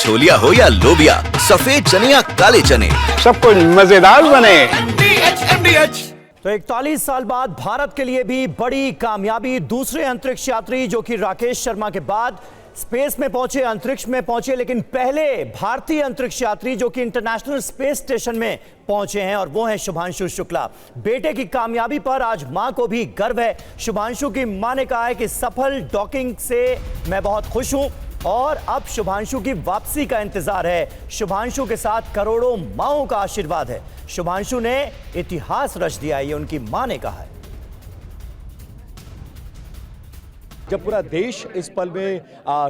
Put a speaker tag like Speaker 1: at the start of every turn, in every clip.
Speaker 1: छोलिया हो या लोबिया, सफेद चने या काले चने,
Speaker 2: सब कुछ मजेदार बने।
Speaker 3: तो 41 साल बाद भारत के लिए भी बड़ी कामयाबी। दूसरे अंतरिक्ष यात्री जो कि राकेश शर्मा के बाद स्पेस में पहुंचे, अंतरिक्ष में पहुंचे, लेकिन पहले भारतीय अंतरिक्ष यात्री जो कि इंटरनेशनल स्पेस स्टेशन में पहुंचे हैं, और वो हैं शुभांशु शुक्ला। बेटे की कामयाबी पर आज मां को भी गर्व है। शुभांशु की मां ने कहा है कि सफल डॉकिंग से मैं बहुत खुश हूं और अब शुभांशु की वापसी का इंतजार है। शुभांशु के साथ करोड़ों माओं का आशीर्वाद है। शुभांशु ने इतिहास रच दिया, ये उनकी मां ने कहा है।
Speaker 4: जब पूरा देश इस पल में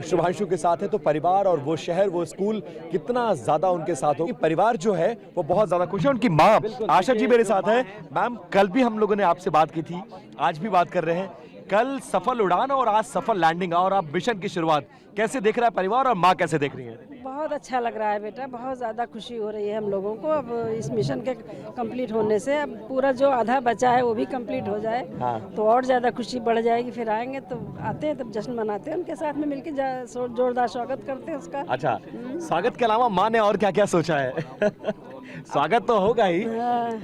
Speaker 4: शुभांशु के साथ है तो परिवार और वो शहर, वो स्कूल कितना ज्यादा उनके साथ होगी। परिवार जो है वो बहुत ज्यादा खुश है। उनकी माँ आशा जी मेरे साथ है। मैम, कल भी हम लोगों ने आपसे बात की थी, आज भी बात कर रहे हैं। कल सफल उड़ान और आज सफल लैंडिंग और अब मिशन की शुरुआत, कैसे देख रहा है परिवार और माँ कैसे देख रही है?
Speaker 5: बहुत अच्छा लग रहा है बेटा, बहुत ज़्यादा खुशी हो रही है हम लोगों को। अब इस मिशन के कंप्लीट होने से अब पूरा जो आधा बचा है वो भी कंप्लीट हो जाए तो और ज़्यादा खुशी बढ़ जाएगी। फिर आएंगे तो आते हैं, तब जश्न मनाते हैं, उनके साथ में मिलकर जोरदार स्वागत करते हैं उसका।
Speaker 4: अच्छा, स्वागत के अलावा माँ ने और क्या क्या सोचा है? स्वागत तो होगा ही,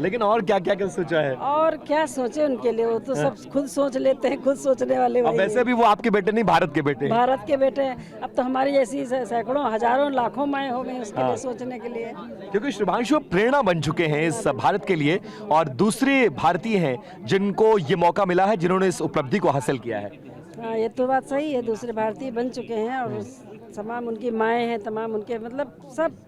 Speaker 4: लेकिन और क्या क्या सोचा है? और
Speaker 5: क्या सोचे उनके लिए, वो तो सब खुद सोच लेते हैं, खुद सोचने वाले।
Speaker 4: वैसे भी वो आपके बेटे नहीं, भारत के बेटे।
Speaker 5: भारत के बेटे। अब तो हमारी जैसी सैकड़ों हजारों लाखों माएँ हो गई उसके लिए सोचने के लिए।
Speaker 4: क्योंकि शुभांशु प्रेरणा बन चुके हैं इस भारत के लिए, और दूसरे भारतीय हैं जिनको ये मौका मिला है, जिन्होंने इस उपलब्धि को हासिल किया है।
Speaker 5: हाँ, ये तो बात सही है, दूसरे भारतीय बन चुके हैं और तमाम उनकी माएँ हैं, तमाम उनके मतलब सब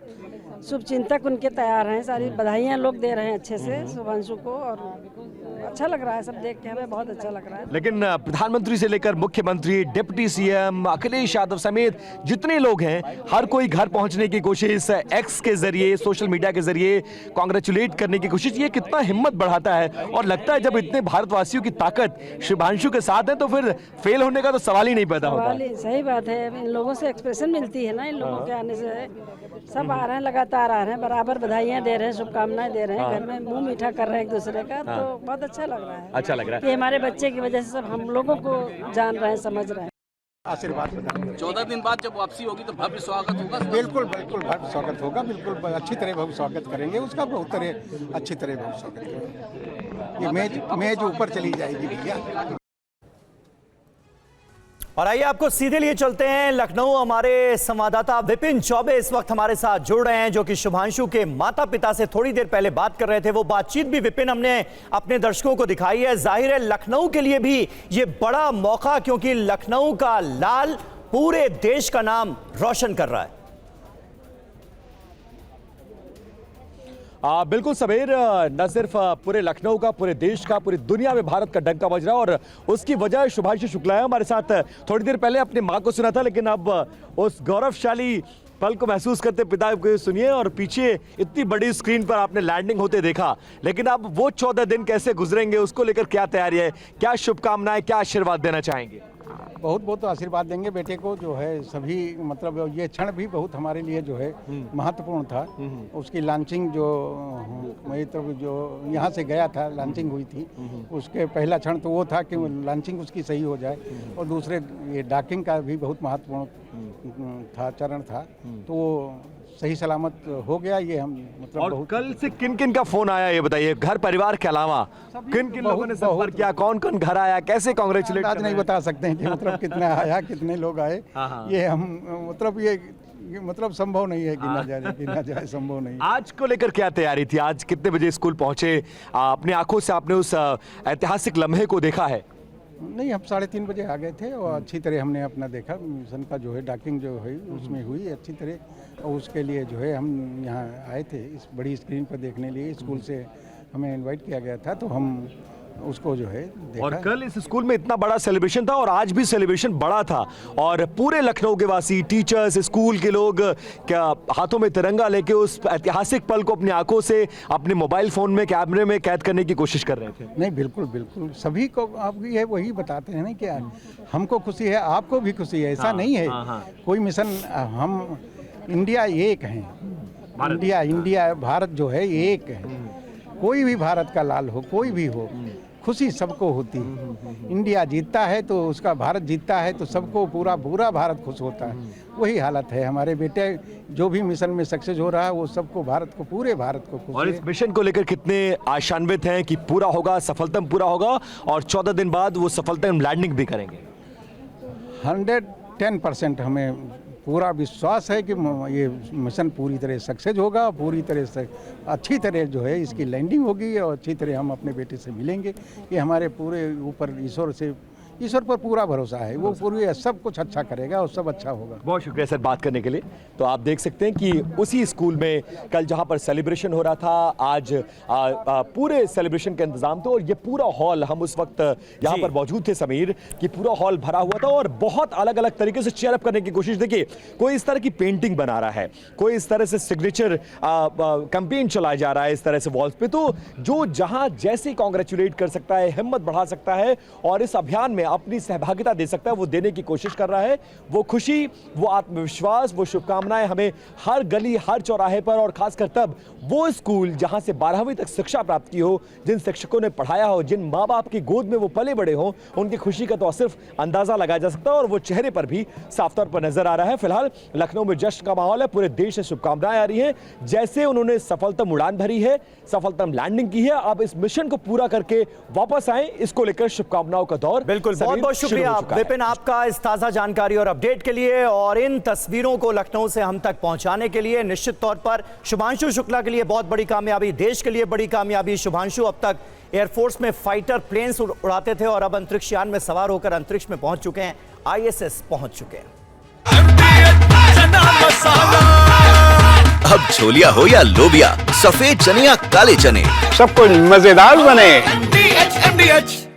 Speaker 5: शुभचिंतक उनके तैयार हैं। सारी बधाइयाँ लोग दे रहे हैं अच्छे से शुभांशु को, और अच्छा लग रहा है सब देख के, हमें बहुत अच्छा लग रहा है।
Speaker 4: लेकिन प्रधानमंत्री से लेकर मुख्यमंत्री, डिप्टी सीएम, अखिलेश यादव समेत जितने लोग हैं, हर कोई घर पहुंचने की कोशिश, एक्स के जरिए, सोशल मीडिया के जरिए कांग्रेचुलेट करने की कोशिश। ये कितना हिम्मत बढ़ाता है, और लगता है जब इतने भारतवासियों की ताकत शुभांशु के साथ है तो फिर फेल होने का तो सवाल ही नहीं पैदा होता।
Speaker 5: सही बात है, इन लोगों से एक्सप्रेशन मिलती है ना, इन लोगों के आने से सब आ रहे हैं, लगातार आ रहे हैं, बराबर बधाइयाँ दे रहे हैं, शुभकामनाएं दे रहे हैं, घर में मुंह मीठा कर रहे हैं एक दूसरे का। तो बहुत अच्छा लग रहा है।
Speaker 4: अच्छा लग रहा है
Speaker 5: कि हमारे बच्चे की वजह से सब हम लोगों को जान रहे हैं, समझ रहे हैं।
Speaker 2: आशीर्वाद
Speaker 6: 14 दिन बाद जब वापसी होगी तो भव्य स्वागत होगा।
Speaker 2: बिल्कुल बिल्कुल भव्य स्वागत होगा, बिल्कुल अच्छी तरह भव्य स्वागत करेंगे उसका, बहुत तरह अच्छी तरह भव्य स्वागत करेंगे। ये मेज ऊपर चली जाएगी भैया।
Speaker 3: और आइए आपको सीधे लिए चलते हैं लखनऊ। हमारे संवाददाता विपिन चौबे इस वक्त हमारे साथ जुड़ रहे हैं, जो कि शुभांशु के माता पिता से थोड़ी देर पहले बात कर रहे थे। वो बातचीत भी विपिन हमने अपने दर्शकों को दिखाई है। जाहिर है लखनऊ के लिए भी ये बड़ा मौका, क्योंकि लखनऊ का लाल पूरे देश का नाम रोशन कर रहा है।
Speaker 4: बिल्कुल सबेर, न सिर्फ पूरे लखनऊ का, पूरे देश का, पूरी दुनिया में भारत का डंका बज रहा है, और उसकी वजह शुभांशु शुक्ला है। हमारे साथ थोड़ी देर पहले अपनी माँ को सुना था, लेकिन अब उस गौरवशाली पल को महसूस करते पिता को सुनिए, और पीछे इतनी बड़ी स्क्रीन पर आपने लैंडिंग होते देखा। लेकिन अब वो 14 दिन कैसे गुजरेंगे, उसको लेकर क्या तैयारी है, क्या शुभकामनाएं, क्या आशीर्वाद देना चाहेंगे?
Speaker 2: बहुत बहुत आशीर्वाद देंगे बेटे को, जो है सभी, मतलब ये क्षण भी बहुत हमारे लिए जो है महत्वपूर्ण था। उसकी लॉन्चिंग जो मैं तो जो यहाँ से गया था, लॉन्चिंग हुई थी, उसके पहला क्षण तो वो था कि लॉन्चिंग उसकी सही हो जाए, और दूसरे ये डॉकिंग का भी बहुत महत्वपूर्ण था, चरण था, तो वो सही सलामत हो गया। ये हम मतलब
Speaker 4: और कल से किन किन का फोन आया ये बताइए, घर परिवार के अलावा किन किन लोगों ने संपर्क किया, कौन कौन घर आया, कैसे कांग्रेचुलेट?
Speaker 2: आज नहीं बता सकते हैं कि मतलब कितना आया, कितने लोग आए। ये हम मतलब ये मतलब संभव नहीं है, गिना जाए संभव नहीं।
Speaker 4: आज को लेकर क्या तैयारी थी? आज कितने बजे स्कूल पहुंचे? अपनी आंखों से आपने उस ऐतिहासिक लम्हे को देखा है?
Speaker 2: नहीं, हम 3:30 बजे आ गए थे, और अच्छी तरह हमने अपना देखा। मिशन का जो है डॉकिंग जो है उसमें हुई अच्छी तरह, और उसके लिए जो है हम यहाँ आए थे इस बड़ी स्क्रीन पर देखने लिए। स्कूल से हमें इनवाइट किया गया था, तो हम उसको जो है देखा।
Speaker 4: और कल इस स्कूल में इतना बड़ा सेलिब्रेशन था, और आज भी सेलिब्रेशन बड़ा था, और पूरे लखनऊ के वासी, टीचर्स, स्कूल के लोग क्या हाथों में तिरंगा लेके उस ऐतिहासिक पल को अपनी आंखों से, अपने मोबाइल फोन में, कैमरे में कैद करने की कोशिश कर रहे थे।
Speaker 2: नहीं, बिल्कुल बिल्कुल सभी को आप ये वही बताते हैं ना कि हमको खुशी है, आपको भी खुशी है, ऐसा नहीं है। कोई मिशन, हम इंडिया एक है, इंडिया भारत जो है एक है। कोई भी भारत का लाल हो, कोई भी हो, खुशी सबको होती है। इंडिया जीतता है तो उसका भारत जीतता है तो सबको पूरा पूरा भारत खुश होता है। वही हालत है हमारे बेटे जो भी मिशन में सक्सेस हो रहा है वो सबको भारत को पूरे भारत को खुश
Speaker 4: और
Speaker 2: है।
Speaker 4: इस मिशन को लेकर कितने आशान्वित हैं कि पूरा होगा, सफलतम पूरा होगा और 14 दिन बाद वो सफलतम लैंडिंग भी करेंगे?
Speaker 2: 110% हमें पूरा विश्वास है कि ये मिशन पूरी तरह सक्सेस होगा, पूरी तरह से अच्छी तरह जो है इसकी लैंडिंग होगी और अच्छी तरह हम अपने बेटे से मिलेंगे। ये हमारे पूरे ऊपर ईश्वर पर पूरा भरोसा है, वो पूरी सब कुछ अच्छा करेगा और सब अच्छा होगा।
Speaker 4: बहुत शुक्रिया सर बात करने के लिए। तो आप देख सकते हैं कि उसी स्कूल में कल जहां पर सेलिब्रेशन हो रहा था, आज पूरे सेलिब्रेशन का इंतजाम था और ये पूरा हॉल, हम उस वक्त यहां पर मौजूद थे समीर, कि पूरा हॉल भरा हुआ था और बहुत अलग अलग तरीके से चेयर अप करने की कोशिश। देखिए, कोई इस तरह की पेंटिंग बना रहा है, कोई इस तरह से सिग्नेचर कैंपेन चलाया जा रहा है इस तरह से वॉल्स पे। तो जो जहां जैसे कांग्रेचुलेट कर सकता है, हिम्मत बढ़ा सकता है और इस अभियान में अपनी सहभागिता दे सकता है, वो देने की कोशिश कर रहा है। वो खुशी, वो आत्मविश्वास, वो शुभकामनाएं हमें हर गली, हर चौराहे पर, और खासकर तब वो स्कूल जहां से 12वीं तक शिक्षा प्राप्त की हो, जिन शिक्षकों ने पढ़ाया हो, जिन माँ बाप की गोद में वो पले बड़े हो, उनकी खुशी का तो सिर्फ अंदाजा लगाया जा सकता है और वो चेहरे पर भी साफ तौर पर नजर आ रहा है। फिलहाल लखनऊ में जश्न का माहौल है, पूरे देश से शुभकामनाएं आ रही हैं। जैसे उन्होंने सफलतम उड़ान भरी है, सफलतम लैंडिंग की है, अब इस मिशन को पूरा करके वापस आए, इसको लेकर शुभकामनाओं का दौर
Speaker 3: बिल्कुल, बहुत बहुत शुक्रिया विपिन आपका इस ताजा जानकारी और अपडेट के लिए और इन तस्वीरों को लखनऊ से हम तक पहुंचाने के लिए। निश्चित तौर पर शुभांशु शुक्ला के लिए बहुत बड़ी कामयाबी, देश के लिए बड़ी कामयाबी। शुभांशु अब तक एयरफोर्स में फाइटर प्लेन्स उड़ाते थे और अब अंतरिक्ष यान में सवार होकर अंतरिक्ष में पहुंच चुके हैं, ISS पहुंच चुके हैं।
Speaker 1: अब छोलिया हो या लोबिया, सफेद चने या काले चने,
Speaker 7: सब कुछ मजेदार बने।
Speaker 6: MDH